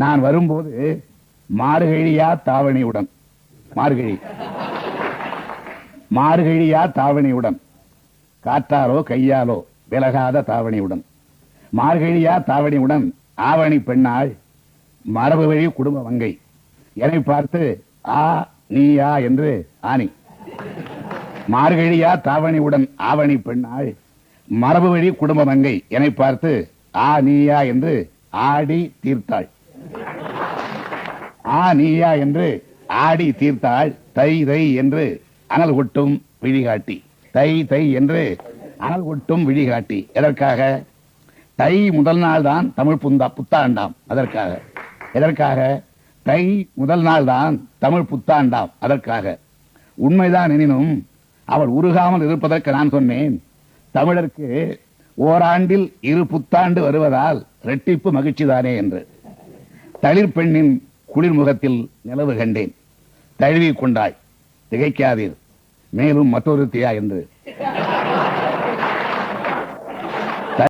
நான் வரும்போது மார்கழியா தாவணியுடன், மார்கழியா தாவணியுடன், காற்றாலோ கையாலோ விலகாத தாவணியுடன், மார்கழியா தாவணியுடன் ஆவணி பெண்ணாள் மரபு வழி குடும்ப வங்கை என்னை பார்த்து ஆ நீயா என்று ஆணி. மார்கழியா தாவணியுடன் ஆவணி பெண்ணாள் மரபு வழி குடும்ப வங்கை என்னை பார்த்து ஆ நீயா என்று ஆடி தீர்த்தாள். ஆ நீயா என்று ஆடி தீர்த்தாள். தை தை என்று அனல் கொட்டும் விழிகாட்டி, தை தை என்று அனல் கொட்டும் விழிகாட்டி. எதற்காக? தை முதல் நாள் தான் தமிழ் புத்தாண்டாம். அதற்காக. எதற்காக? தை முதல் நாள் தான் தமிழ் புத்தாண்டாம். அதற்காக. உண்மைதான் எனினும் அவள் உருகாமல் இருப்பதற்கு நான் சொன்னேன், தமிழருக்கு ஓராண்டில் 2 புத்தாண்டு வருவதால் இரட்டிப்பு மகிழ்ச்சிதானே என்று. தளிர் பெண்ணின் குளிர் முகத்தில் நிலவு கண்டேன். தழுவி கொண்டாய், திகைக்காதீர், மேலும் மற்றொரு தியா என்று.